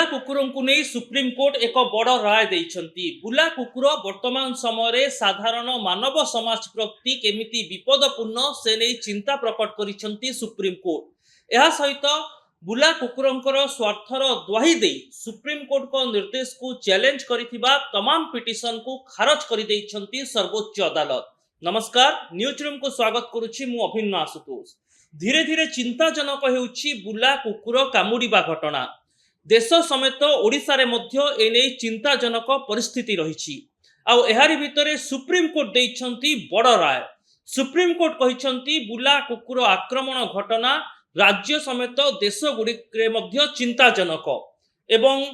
कुकुर को नहीं सुप्रीमकोर्ट एक बड़ राय देइछंती। बुला कुकुर वर्तमान समय साधारण मानव समाज प्रति केमिति विपदपूर्ण से नहीं चिंता प्रकट करिछंती सुप्रीमकोर्ट। यह सहित बुला कुकुरंकर स्वार्थर द्वाही दे सुप्रीमकोर्ट को निर्देश को चैलेंज करिथिबा तमाम पिटिशन को खारज कर देइछंती सर्वोच्च अदालत। नमस्कार, न्यूज रूम को स्वागत करुछि मु अभिन्न आशुतोष। धीरे धीरे चिंताजनक हेउछि बुला कुकुर कामुड़िबा घटना। देश समेत ओडिशा रे मध्य एने चिंताजनक परिस्थिति रही। आउ एहारी भितरे सुप्रीमकोर्ट देइछंती बड़ राय। सुप्रीमकोर्ट कहिछंती बुला कुकुर आक्रमण घटना राज्य समेत देश गुड़िक मध्य चिंताजनक एवं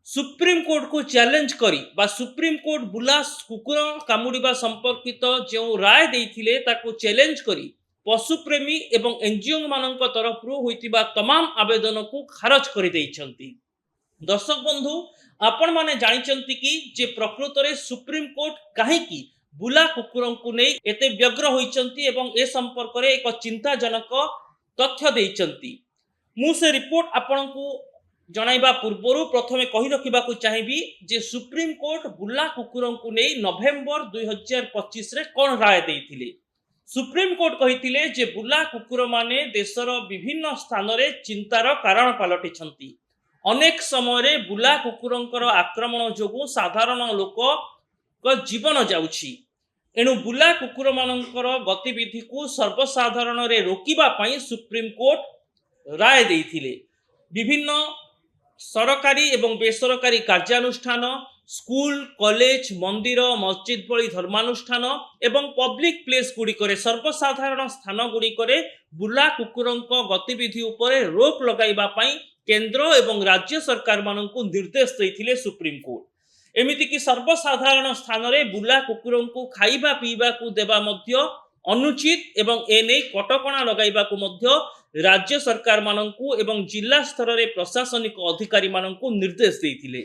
सुप्रीमकोर्ट को चैलेंज करी बा सुप्रीमकोर्ट बुला कुकुर कामुड़िबा संपर्कित जो राय देइथिले ताको चैलेंज करी पशुप्रेमी एवं एनजीओ मानक तरफ होइतिबा तमाम आवेदन को खारज कर देइछंती। दर्शक बंधु, आपण माने जानिचंती कि जे प्रकृत रे सुप्रीम कोर्ट काहे कि बुला कुकुर को नहीं एते व्यग्र होइचंती एवं ए संपर्क रे एक चिंताजनक तथ्य देइचंती। मु से रिपोर्ट आपण को जणाइबा पूर्वरु प्रथमे कहि रखिबा को चाहिबी जे सुप्रीम कोर्ट बुला कुकुर को नहीं नवेम्बर 2025 रे कोन राय देइथिले। सुप्रीम कोर्ट कहिथिले जे बुला कुकुर माने देशर विभिन्न स्थान रे चिंतार कारण पलटिछंती। अनेक समय रे बुला कुकुरंकर आक्रमण जोगु साधारण लोक को जीवन जाउछि। एणु बुला कुकुर मानकर गतिविधि को सर्वसाधारण रे रोकिबा पई सुप्रीम कोर्ट राय देइथिले। विभिन्न सरकारी एवं बेसरकारी कार्यानुष्ठान, स्कूल, कॉलेज, मंदिर, मस्जिद भली धर्मानुष्ठान एवं पब्लिक प्लेस गुड़िकरे सर्वसाधारण स्थान गुड़िकरे बुला कुकुरंक गतिविधि उपरे रोक लगाइबा पई केंद्र एवं राज्य सरकार माननकु निर्देश देइथिले सुप्रीम कोर्ट। एमिति कि सर्वसाधारण स्थान रे बुला कुकुरंकु खाइबा पीबा को देबा मध्य अनुचित एवं एने कटकणा लगाइबा को मध्य राज्य सरकार माननकु एवं जिला स्तर रे प्रशासनिक अधिकारी माननकु निर्देश देइथिले।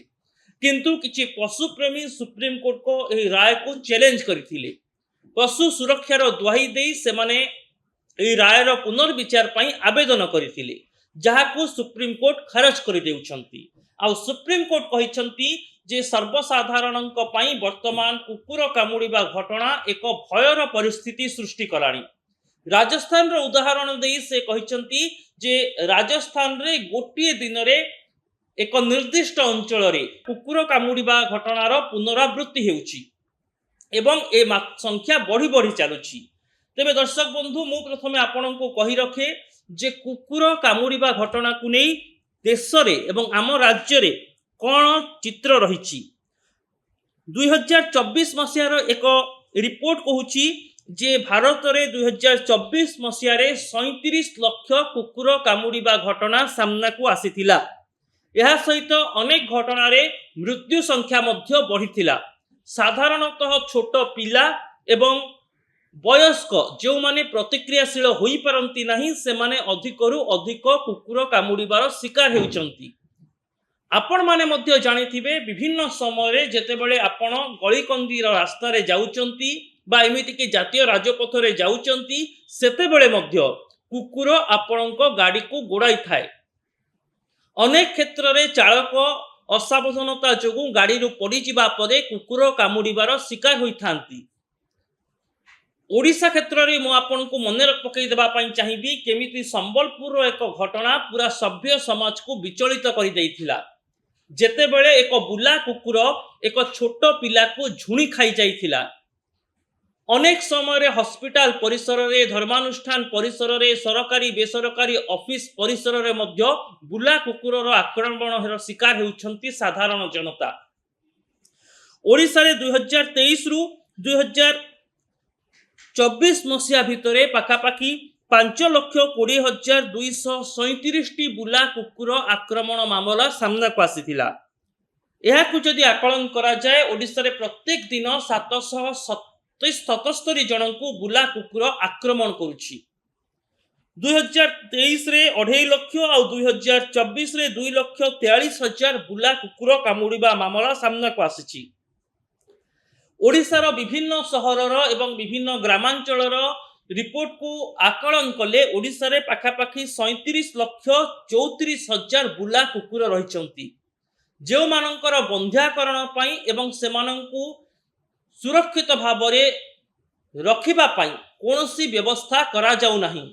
किंतु किछि पशुप्रेमी सुप्रीम कोर्ट को एही राय को चैलेंज करथिले। पशु सुरक्षार द्वाही देई सेमाने एही रायर पुनर्विचार पई आवेदन करथिले, जहाको सुप्रीम कोर्ट खारज कर देउछंती। आ सुप्रीम कोर्ट कहिछंती जे सर्वसाधारणक पई वर्तमान कुकुर कामुड़िबा घटना एक भयर परिस्थिति सृष्टि कराणी। राजस्थान रो उदाहरण देई से कहिछंती जे राजस्थान रे गोटिए दिन रे एक निर्दिष्ट अंचल रे कुकुर कामुड़िबा घटनार पुनरावृत्ति हेउछि एवं ए संख्या बढ़ी बढ़ी चलुछि। तेबे दर्शक बंधु, मु प्रथमे आपन को कहि रखे जे कुकुर कामुड़िबा घटना को नहीं देश रे एवं आम राज्य रे कोन चित्र रहिछि। 2024 मसियार एक रिपोर्ट कहूछि जे भारत रे 2024 मसियारे 37 लाख कुकुर कामुड़िबा घटना सामना को आसीथिला। यह सहित अनेक घटना रे मृत्यु संख्या मध्य बढ़िथिला। साधारणतः छोट पिला एवं वयस्क जो माने प्रतिक्रियाशील होई परंती नाही से माने अधिकरु अधिक कुकुर कामुड़िबार शिकार हेउचंती। आपण माने मध्य जानिथिबे विभिन्न समय रे जेतेबेले आपण गळीकंदीर रास्ता रे जाउचंती बा एमिति कि जातीय राजपथ रे जाउचंती सेतेबेले मध्य कुकुर आपणक गाड़ी को गोड़ाई थाए। अनेक क्षेत्र रे चालक असावधानता जोगु गाड़ी रु पड़ी जिबा परे कुकुर कामुड़िबार शिकार होई थांती। ओडिशा क्षेत्र रे मु आपन को मने पकई देबा पई चाहिबी केमिति संबलपुर रो एक घटना पूरा सभ्य समाज को विचलित करि दैथिला। जेतेबेले एक बुला कुकुर एक छोट पिला को झुणी खाई जाइथिला। अनेक समय रे हॉस्पिटल परिसर रे, धर्मानुष्ठान परिसर रे, सरकारी बेसरकारी ऑफिस परिसर रे मध्य बुला कुकुर रो आक्रमण शिकार हेउछंती साधारण जनता। ओडिशा रे 2023 रु 2024 मसिया भितरे पाखापाखी 5,20,237 बुला कुकुर आक्रमण मामला सामना को आसीथिला। यह को जदि आकलन करा जाए ओडिशा रे प्रत्येक दिन 777 जन को बुला कुकुर आक्रमण करुछि। 2023 रे 2.5 लाख और 2024 रे 2,43,000 बुला कुकुर कामुड़िबा मामला सामना को आसीछि। ओडिशार विभिन्न सहरर एवं विभिन्न ग्रामांचलर रिपोर्ट को आकलन कले ओडिशा रे पाखापाखी 37,34,000 बुला कुकुर रहिचंती। ଯେଉଁମାନଙ୍କର ବନ୍ଧ୍ୟାକରଣ ପାଇଁ ଏବଂ ସେମାନଙ୍କୁ ସୁରକ୍ଷିତ ଭାବରେ ରଖିବା ପାଇଁ କୌଣସି ବ୍ୟବସ୍ଥା କରାଯାଉନାହିଁ।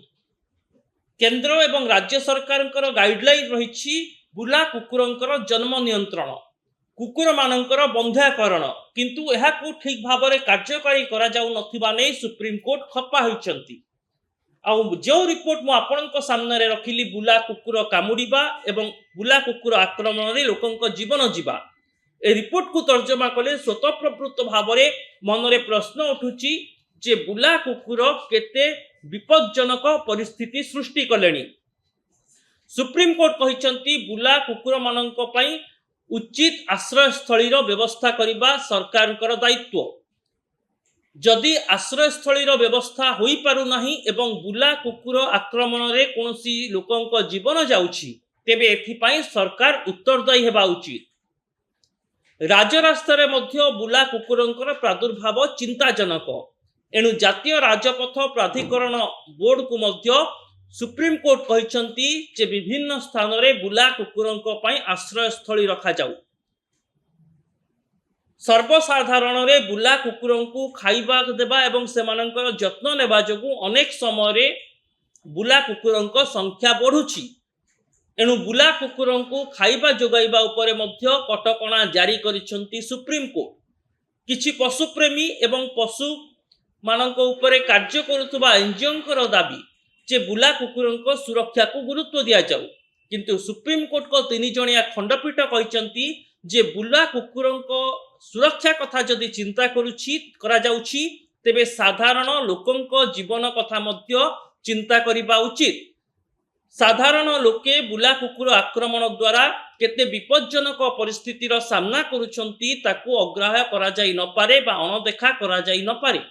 କେନ୍ଦ୍ର ଏବଂ ରାଜ୍ୟ ସରକାରଙ୍କର ଗାଇଡଲାଇନ୍ ରହିଛି ବୁଲା କୁକୁରଙ୍କର ଜନ୍ମ ନିୟନ୍ତ୍ରଣ, କୁକୁରମାନଙ୍କର ବନ୍ଧ୍ୟାକରଣ, କିନ୍ତୁ ଏହାକୁ ଠିକ୍ ଭାବରେ କାର୍ଯ୍ୟକାରୀ କରାଯାଉନଥିବା ନେଇ ସୁପ୍ରିମକୋର୍ଟ ଖପା ହୋଇଛନ୍ତି। ଆଉ ଯେଉଁ ରିପୋର୍ଟ ମୁଁ ଆପଣଙ୍କ ସାମ୍ନାରେ ରଖିଲି, ବୁଲା କୁକୁର କାମୁଡ଼ିବା ଏବଂ ବୁଲା କୁକୁର ଆକ୍ରମଣରେ ଲୋକଙ୍କ ଜୀବନ ଯିବା, ଏ ରିପୋର୍ଟକୁ ତର୍ଜମା କଲେ ସ୍ୱତଃପ୍ରବୃତ୍ତ ଭାବରେ ମନରେ ପ୍ରଶ୍ନ ଉଠୁଛି ଯେ ବୁଲା କୁକୁର କେତେ ବିପଜ୍ଜନକ ପରିସ୍ଥିତି ସୃଷ୍ଟି କଲେଣି। ସୁପ୍ରିମକୋର୍ଟ କହିଛନ୍ତି ବୁଲା କୁକୁରମାନଙ୍କ ପାଇଁ ଉଚିତ ଆଶ୍ରୟସ୍ଥଳୀର ବ୍ୟବସ୍ଥା କରିବା ସରକାରଙ୍କର ଦାୟିତ୍ୱ। ଯଦି ଆଶ୍ରୟସ୍ଥଳୀର ବ୍ୟବସ୍ଥା ହୋଇପାରୁନାହିଁ ଏବଂ ବୁଲା କୁକୁର ଆକ୍ରମଣରେ କୌଣସି ଲୋକଙ୍କ ଜୀବନ ଯାଉଛି, ତେବେ ଏଥିପାଇଁ ସରକାର ଉତ୍ତରଦାୟୀ ହେବା ଉଚିତ। ରାଜରାସ୍ତାରେ ମଧ୍ୟ ବୁଲା କୁକୁରଙ୍କର ପ୍ରାଦୁର୍ଭାବ ଚିନ୍ତାଜନକ। ଏଣୁ ଜାତୀୟ ରାଜପଥ ପ୍ରାଧିକରଣ ବୋର୍ଡକୁ ମଧ୍ୟ ସୁପ୍ରିମକୋର୍ଟ କହିଛନ୍ତି ଯେ ବିଭିନ୍ନ ସ୍ଥାନରେ ବୁଲା କୁକୁରଙ୍କ ପାଇଁ ଆଶ୍ରୟସ୍ଥଳୀ ରଖାଯାଉ। ସର୍ବସାଧାରଣରେ ବୁଲା କୁକୁରଙ୍କୁ ଖାଇବା ଦେବା ଏବଂ ସେମାନଙ୍କର ଯତ୍ନ ନେବା ଯୋଗୁଁ ଅନେକ ସମୟରେ ବୁଲା କୁକୁରଙ୍କ ସଂଖ୍ୟା ବଢ଼ୁଛି। ଏଣୁ ବୁଲା କୁକୁରଙ୍କୁ ଖାଇବା ଯୋଗାଇବା ଉପରେ ମଧ୍ୟ କଟକଣା ଜାରି କରିଛନ୍ତି ସୁପ୍ରିମକୋର୍ଟ। କିଛି ପଶୁପ୍ରେମୀ ଏବଂ ପଶୁମାନଙ୍କ ଉପରେ କାର୍ଯ୍ୟ କରୁଥିବା ଏନଜିଓଙ୍କର ଦାବି ଯେ ବୁଲା କୁକୁରଙ୍କ ସୁରକ୍ଷାକୁ ଗୁରୁତ୍ୱ ଦିଆଯାଉ, କିନ୍ତୁ ସୁପ୍ରିମକୋର୍ଟଙ୍କ 3 ଜଣିଆ ଖଣ୍ଡପୀଠ କହିଛନ୍ତି ଯେ ବୁଲା କୁକୁରଙ୍କ ସୁରକ୍ଷା କଥା ଯଦି ଚିନ୍ତା କରାଯାଉଛି, ତେବେ ସାଧାରଣ ଲୋକଙ୍କ ଜୀବନ କଥା ମଧ୍ୟ ଚିନ୍ତା କରିବା ଉଚିତ। ସାଧାରଣ ଲୋକେ ବୁଲା କୁକୁର ଆକ୍ରମଣ ଦ୍ୱାରା କେତେ ବିପଜ୍ଜନକ ପରିସ୍ଥିତିର ସାମ୍ନା କରୁଛନ୍ତି ତାକୁ ଅଗ୍ରାହ୍ୟ କରାଯାଇ ନପାରେ ବା ଅଣଦେଖା କରାଯାଇ ନପାରେ।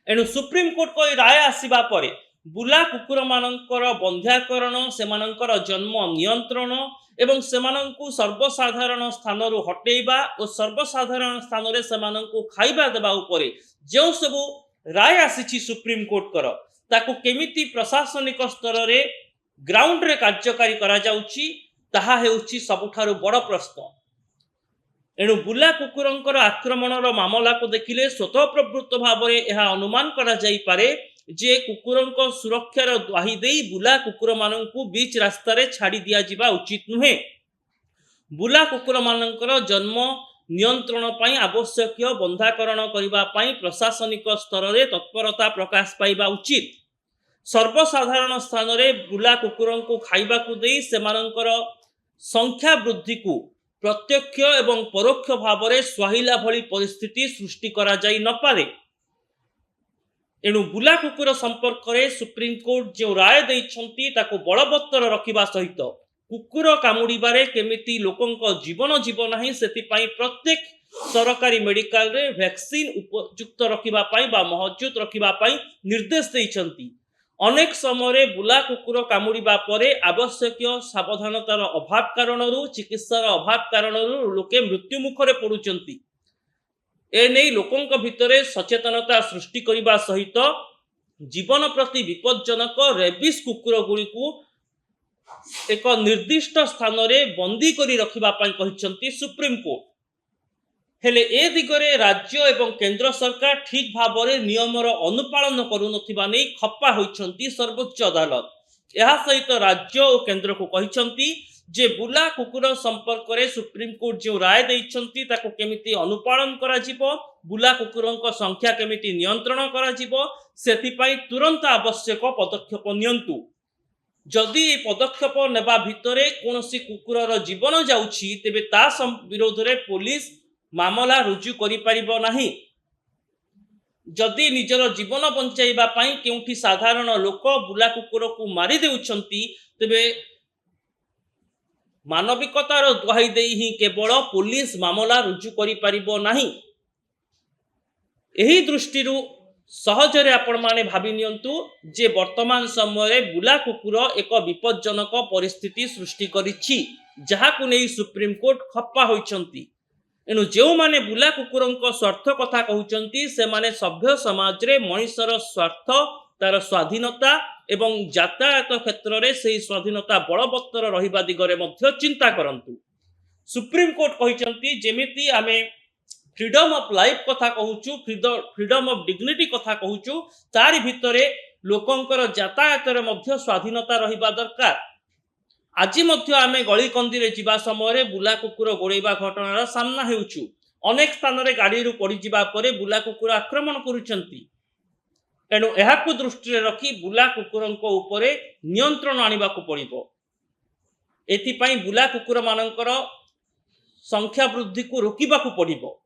ଏଣୁ ସୁପ୍ରିମକୋର୍ଟଙ୍କ ଏହି ରାୟ ଆସିବା ପରେ ବୁଲା କୁକୁରମାନଙ୍କର ବନ୍ଧ୍ୟାକରଣ, ସେମାନଙ୍କର ଜନ୍ମ ନିୟନ୍ତ୍ରଣ ଏବଂ ସେମାନଙ୍କୁ ସର୍ବସାଧାରଣ ସ୍ଥାନରୁ ହଟେଇବା ଓ ସର୍ବସାଧାରଣ ସ୍ଥାନରେ ସେମାନଙ୍କୁ ଖାଇବା ଦେବା ଉପରେ ଯେଉଁ ସବୁ ରାୟ ଆସିଛି ସୁପ୍ରିମକୋର୍ଟଙ୍କର, ତାକୁ କେମିତି ପ୍ରଶାସନିକ ସ୍ତରରେ ଗ୍ରାଉଣ୍ଡରେ କାର୍ଯ୍ୟକାରୀ କରାଯାଉଛି, ତାହା ହେଉଛି ସବୁଠାରୁ ବଡ଼ ପ୍ରଶ୍ନ। ଏଣୁ ବୁଲା କୁକୁରଙ୍କର ଆକ୍ରମଣର ମାମଲାକୁ ଦେଖିଲେ ସ୍ୱତଃପ୍ରବୃତ୍ତ ଭାବରେ ଏହା ଅନୁମାନ କରାଯାଇପାରେ ଯେ କୁକୁରଙ୍କ ସୁରକ୍ଷାର ଦ୍ୱାହି ଦେଇ ବୁଲା କୁକୁରମାନଙ୍କୁ ବିଚ୍ ରାସ୍ତାରେ ଛାଡ଼ି ଦିଆଯିବା ଉଚିତ ନୁହେଁ। ବୁଲା କୁକୁରମାନଙ୍କର ଜନ୍ମ ନିୟନ୍ତ୍ରଣ ପାଇଁ ଆବଶ୍ୟକୀୟ ବନ୍ଧ୍ୟାକରଣ କରିବା ପାଇଁ ପ୍ରଶାସନିକ ସ୍ତରରେ ତତ୍ପରତା ପ୍ରକାଶ ପାଇବା ଉଚିତ। ସର୍ବସାଧାରଣ ସ୍ଥାନରେ ବୁଲା କୁକୁରଙ୍କୁ ଖାଇବାକୁ ଦେଇ ସେମାନଙ୍କର ସଂଖ୍ୟା ବୃଦ୍ଧିକୁ ପ୍ରତ୍ୟକ୍ଷ ଏବଂ ପରୋକ୍ଷ ଭାବରେ ସୁହାଇଲା ଭଳି ପରିସ୍ଥିତି ସୃଷ୍ଟି କରାଯାଇ ନପାରେ। ଏଣୁ ବୁଲା କୁକୁର ସମ୍ପର୍କରେ ସୁପ୍ରିମକୋର୍ଟ ଯେଉଁ ରାୟ ଦେଇଛନ୍ତି ତାକୁ ବଳବତ୍ତର ରଖିବା ସହିତ କୁକୁର କାମୁଡ଼ିବାରେ କେମିତି ଲୋକଙ୍କ ଜୀବନ ଯିବ ନାହିଁ ସେଥିପାଇଁ ପ୍ରତ୍ୟେକ ସରକାରୀ ମେଡିକାଲରେ ଭ୍ୟାକ୍ସିନ ଉପଯୁକ୍ତ ରଖିବା ପାଇଁ ବା ମହଜୁଦ ରଖିବା ପାଇଁ ନିର୍ଦ୍ଦେଶ ଦେଇଛନ୍ତି। ଅନେକ ସମୟରେ ବୁଲା କୁକୁର କାମୁଡ଼ିବା ପରେ ଆବଶ୍ୟକୀୟ ସାବଧାନତାର ଅଭାବ କାରଣରୁ, ଚିକିତ୍ସାର ଅଭାବ କାରଣରୁ ଲୋକେ ମୃତ୍ୟୁ ମୁଖରେ ପଡ଼ୁଛନ୍ତି। ଏନେଇ ଲୋକଙ୍କ ଭିତରେ ସଚେତନତା ସୃଷ୍ଟି କରିବା ସହିତ ଜୀବନ ପ୍ରତି ବିପଜ୍ଜନକ ରେବିସ୍ କୁକୁର ଗୁଡ଼ିକୁ ଏକ ନିର୍ଦ୍ଦିଷ୍ଟ ସ୍ଥାନରେ ବନ୍ଦୀ କରି ରଖିବା ପାଇଁ କହିଛନ୍ତି ସୁପ୍ରିମକୋର୍ଟ। ହେଲେ ଏ ଦିଗରେ ରାଜ୍ୟ ଏବଂ କେନ୍ଦ୍ର ସରକାର ଠିକ୍ ଭାବରେ ନିୟମର ଅନୁପାଳନ କରୁନଥିବା ନେଇ ଖପା ହୋଇଛନ୍ତି ସର୍ବୋଚ୍ଚ ଅଦାଲତ। ଏହା ସହିତ ରାଜ୍ୟ ଓ କେନ୍ଦ୍ରକୁ କହିଛନ୍ତି ଯେ ବୁଲା କୁକୁର ସମ୍ପର୍କରେ ସୁପ୍ରିମକୋର୍ଟ ଯେଉଁ ରାୟ ଦେଇଛନ୍ତି ତାକୁ କେମିତି ଅନୁପାଳନ କରାଯିବ, ବୁଲା କୁକୁରଙ୍କ ସଂଖ୍ୟା କେମିତି ନିୟନ୍ତ୍ରଣ କରାଯିବ, ସେଥିପାଇଁ ତୁରନ୍ତ ଆବଶ୍ୟକ ପଦକ୍ଷେପ ନିଅନ୍ତୁ। ଯଦି ଏହି ପଦକ୍ଷେପ ନେବା ଭିତରେ କୌଣସି କୁକୁରର ଜୀବନ ଯାଉଛି, ତେବେ ତା ବିରୋଧରେ ପୋଲିସ ମାମଲା ରୁଜୁ କରିପାରିବ ନାହିଁ। ଯଦି ନିଜର ଜୀବନ ବଞ୍ଚାଇବା ପାଇଁ କେଉଁଠି ସାଧାରଣ ଲୋକ ବୁଲା କୁକୁରକୁ ମାରି ଦେଉଛନ୍ତି, ତେବେ ମାନବିକତାର ଦ୍ୱାହି ଦେଇ ହିଁ କେବଳ ପୋଲିସ ମାମଲା ରୁଜୁ କରିପାରିବ ନାହିଁ। ଏହି ଦୃଷ୍ଟିରୁ ସହଜରେ ଆପଣମାନେ ଭାବି ନିଅନ୍ତୁ ଯେ ବର୍ତ୍ତମାନ ସମୟରେ ବୁଲା କୁକୁର ଏକ ବିପଜ୍ଜନକ ପରିସ୍ଥିତି ସୃଷ୍ଟି କରିଛି, ଯାହାକୁ ନେଇ ସୁପ୍ରିମକୋର୍ଟ ଖପା ହୋଇଛନ୍ତି। ଏଣୁ ଯେଉଁମାନେ ବୁଲା କୁକୁରଙ୍କ ସ୍ୱାର୍ଥ କଥା କହୁଛନ୍ତି, ସେମାନେ ସଭ୍ୟ ସମାଜରେ ମଣିଷର ସ୍ୱାର୍ଥ, ତାର ସ୍ୱାଧୀନତା ଏବଂ ଯାତାୟାତ କ୍ଷେତ୍ରରେ ସେହି ସ୍ୱାଧୀନତା ବଳବତ୍ତର ରହିବା ଦିଗରେ ମଧ୍ୟ ଚିନ୍ତା କରନ୍ତୁ। सुप्रीम कोर्ट कहिसंती जेमिति आमे फ्रीडम ऑफ लाइफ कथा कहूचु फ्रीडम ऑफ डिग्निटी कथा कहूचु तारि भितरे लोकंकर यातायात रे मध्य स्वाधीनता रहिबा दरकार। आज मध्य आमे गली कंदी रे जिबा समय बुला कुकुर गोड़ेबा घटनार सामना हेउचु। अनेक स्थान रे गाड़ी रु पड़ी जिबा परे बुला कुकुर आक्रमण करूचंती। तेणु एहाकु दृष्टि रखी बुला कुकुरंको उपरे नियंत्रण आनिबाकु पड़िबो। एथिपाई बुला कुकुर मानकर संख्या वृद्धि को रोकिबाकु पड़िबो।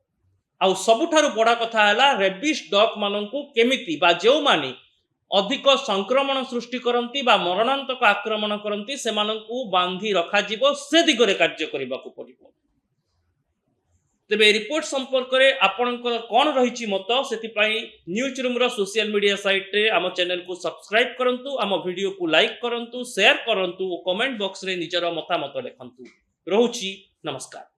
आउ सबुठारु बड़ा कथा हैला रेबिस डॉग मानंकु केमिति बा जेउ माने अधिक संक्रमण सृष्टि करंती बा मरणांतक आक्रमण करंती सेमानंकु बांधी रखा जिवो से दिगरे कार्य करिबाकु पड़िबो। तेबे रिपोर्ट संपर्क रे आपनकर कोन रहिछि मत सेति पई न्यूज रूम रो सोशल मीडिया साइट रे हम चैनल को सब्सक्राइब करंतु, हम वीडियो को लाइक करंतु, शेयर करंतु, कमेंट बॉक्स रे निजर मतामत लिखंतु। रहउछि नमस्कार।